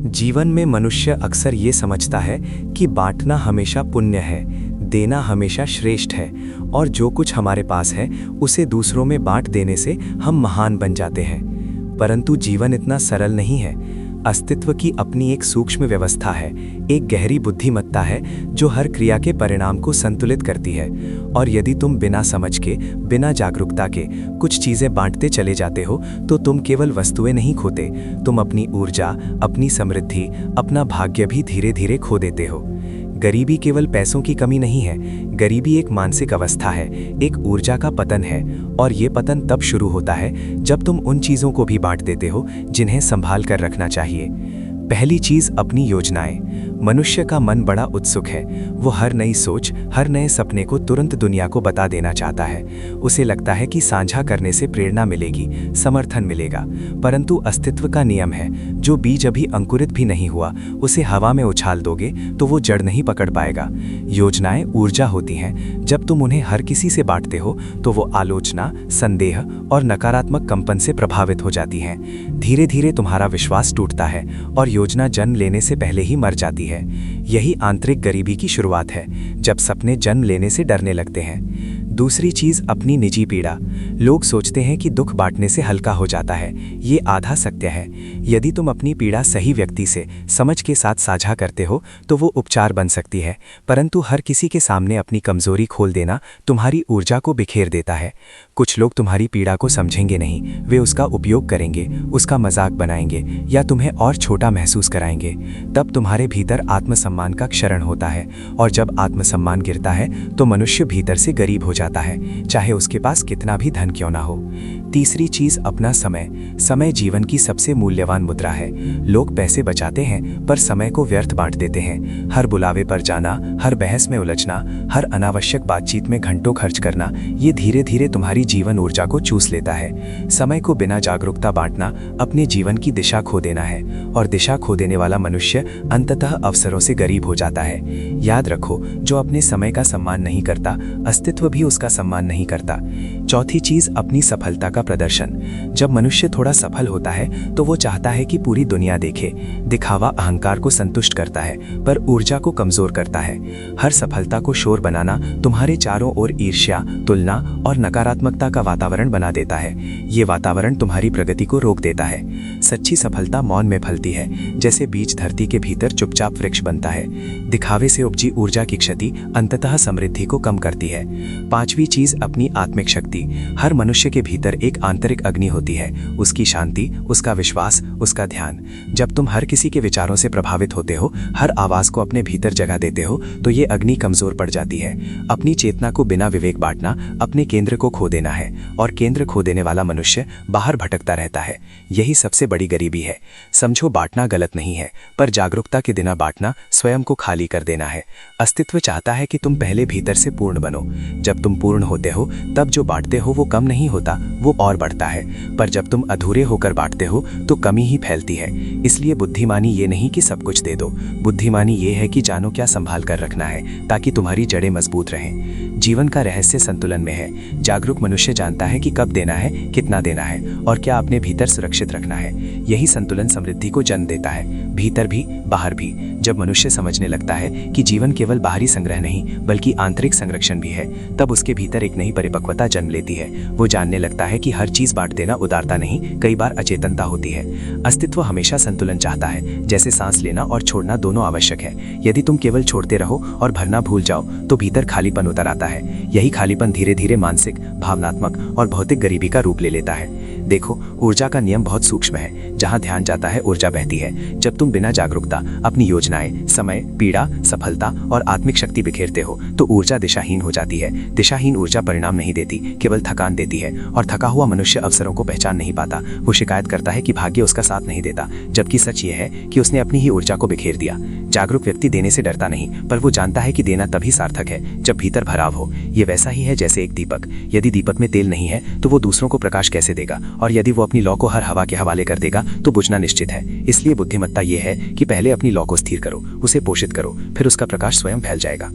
जीवन में मनुष्य अक्सर ये समझता है कि बांटना हमेशा पुण्य है, देना हमेशा श्रेष्ठ है और जो कुछ हमारे पास है उसे दूसरों में बांट देने से हम महान बन जाते हैं। परंतु जीवन इतना सरल नहीं है। अस्तित्व की अपनी एक सूक्ष्म व्यवस्था है, एक गहरी बुद्धिमत्ता है जो हर क्रिया के परिणाम को संतुलित करती है। और यदि तुम बिना समझ के, बिना जागरूकता के कुछ चीजें बांटते चले जाते हो तो तुम केवल वस्तुएं नहीं खोते, तुम अपनी ऊर्जा, अपनी समृद्धि, अपना भाग्य भी धीरे धीरे खो देते हो। गरीबी केवल पैसों की कमी नहीं है, गरीबी एक मानसिक अवस्था है, एक ऊर्जा का पतन है। और ये पतन तब शुरू होता है जब तुम उन चीज़ों को भी बांट देते हो जिन्हें संभाल कर रखना चाहिए। पहली चीज़, अपनी योजनाएं। मनुष्य का मन बड़ा उत्सुक है, वो हर नई सोच, हर नए सपने को तुरंत दुनिया को बता देना चाहता है। उसे लगता है कि साझा करने से प्रेरणा मिलेगी, समर्थन मिलेगा। परंतु अस्तित्व का नियम है, जो बीज अभी अंकुरित भी नहीं हुआ उसे हवा में उछाल दोगे तो वो जड़ नहीं पकड़ पाएगा। योजनाएं ऊर्जा होती हैं, जब तुम उन्हें हर किसी से बांटते हो तो वो आलोचना, संदेह और नकारात्मक कंपन से प्रभावित हो जाती हैं। धीरे धीरे तुम्हारा विश्वास टूटता है और योजना जन्म लेने से पहले ही मर जाती है। यही आंतरिक गरीबी की शुरुआत है, जब सपने जन्म लेने से डरने लगते हैं। दूसरी चीज, अपनी निजी पीड़ा। लोग सोचते हैं कि दुख बांटने से हल्का हो जाता है, ये आधा सत्य है। यदि तुम अपनी पीड़ा सही व्यक्ति से समझ के साथ साझा करते हो तो वो उपचार बन सकती है, परंतु हर किसी के सामने अपनी कमजोरी खोल देना तुम्हारी ऊर्जा को बिखेर देता है। कुछ लोग तुम्हारी पीड़ा को समझेंगे नहीं, वे उसका उपयोग करेंगे, उसका मजाक बनाएंगे या तुम्हें और छोटा महसूस कराएंगे। तब तुम्हारे भीतर आत्मसम्मान का क्षरण होता है, और जब आत्मसम्मान गिरता है तो मनुष्य भीतर से गरीब हो जाता है, चाहे उसके पास कितना भी धन क्यों ना हो। तीसरी चीज, अपना समय। समय जीवन की सबसे मूल्यवान मुद्रा है। लोग पैसे बचाते हैं पर समय को व्यर्थ बांट देते हैं। हर बुलावे पर जाना, हर बहस में उलझना, हर अनावश्यक बातचीत में घंटों खर्च करना, ये धीरे धीरे तुम्हारी जीवन ऊर्जा को चूस लेता है। समय को बिना जागरूकता बांटना अपने जीवन की दिशा खो देना है, और दिशा खो देने वाला मनुष्य अंततः अवसरों से गरीब हो जाता है। याद रखो, जो अपने समय का सम्मान नहीं करता, अस्तित्व भी उसका सम्मान नहीं करता। चौथी चीज, अपनी सफलता का प्रदर्शन। जब मनुष्य थोड़ा सफल होता है तो वो चाहता है कि पूरी दुनिया देखे। दिखावा अहंकार को संतुष्ट करता है पर ऊर्जा को कमजोर करता है। हर सफलता को शोर बनाना तुम्हारे चारों ओर ईर्ष्या, तुलना और नकारात्मकता का वातावरण बना देता है। ये वातावरण तुम्हारी प्रगति को रोक देता है। सच्ची सफलता मौन में फलती है, जैसे बीज धरती के भीतर चुपचाप वृक्ष बनता है। दिखावे से उपजी ऊर्जा की क्षति अंततः समृद्धि को कम करती है। पांचवी चीज, अपनी आत्मिक शक्ति। हर मनुष्य के भीतर एक आंतरिक अग्नि होती है, उसकी शांति, उसका विश्वास, उसका ध्यान। जब तुम हर किसी के विचारों से प्रभावित होते हो, हर आवाज को अपने भीतर जगा देते हो, तो ये अग्नि कमजोर पड़ जाती है। अपनी चेतना को बिना विवेक बांटना अपने केंद्र को खो देना है, और केंद्र खो देने वाला मनुष्य बाहर भटकता रहता है। यही सबसे बड़ी गरीबी है। समझो, बांटना गलत नहीं है, पर जागरूकता के बिना बांटना स्वयं को खाली कर देना है। अस्तित्व चाहता है कि तुम पहले भीतर से पूर्ण बनो। जब तुम पूर्ण होते हो तब जो बांटते हो वो कम नहीं होता, वो और बढ़ता है। पर जब तुम अधूरे होकर बांटते हो तो कमी ही फैलती है। इसलिए बुद्धिमानी ये नहीं कि सब कुछ दे दो, बुद्धिमानी ये है कि जानो क्या संभाल कर रखना है, ताकि तुम्हारी जड़ें मजबूत रहें। जीवन का रहस्य संतुलन में है। जागरूक मनुष्य जानता है कि कब देना है, कितना देना है और क्या अपने भीतर सुरक्षित रखना है। यही संतुलन समृद्धि को जन्म देता है, भीतर भी बाहर भी। जब मनुष्य समझने लगता है कि जीवन केवल बाहरी संग्रह नहीं बल्कि आंतरिक संरक्षण भी है, तब उसके भीतर एक नई परिपक्वता जन्म लेती है। वो जानने लगता है कि हर चीज बांट देना उदारता नहीं, कई बार अचेतनता होती है। अस्तित्व हमेशा संतुलन चाहता है, जैसे सांस लेना और छोड़ना दोनों आवश्यक है। यदि तुम केवल छोड़ते रहो और भरना भूल जाओ तो भीतर खालीपन उतर आता है। यही खालीपन धीरे धीरे मानसिक, भावनात्मक और भौतिक गरीबी का रूप ले लेता है। देखो, ऊर्जा का नियम बहुत सूक्ष्म है। जहां ध्यान जाता है ऊर्जा बहती है। जब तुम बिना जागरूकता अपनी योजनाएं, समय, पीड़ा, सफलता और आत्मिक शक्ति बिखेरते हो तो ऊर्जा दिशाहीन हो जाती है। दिशाहीन ऊर्जा परिणाम नहीं देती, केवल थकान देती है। और थका हुआ मनुष्य अवसरों को पहचान नहीं पाता। वो शिकायत करता है कि भाग्य उसका साथ नहीं देता, जबकि सच ये है कि उसने अपनी ही ऊर्जा को बिखेर दिया। जागरूक व्यक्ति देने से डरता नहीं, पर वो जानता है कि देना तभी सार्थक है जब भीतर भराव हो। ये वैसा ही है जैसे एक दीपक। यदि दीपक में तेल नहीं है तो वो दूसरों को प्रकाश कैसे देगा, और यदि वो अपनी लौ को हर हवा के हवाले कर देगा तो बुझना निश्चित है। इसलिए बुद्धिमत्ता ये है कि पहले अपनी लौ को स्थिर करो, उसे पोषित करो, फिर उसका प्रकाश स्वयं फैल जाएगा।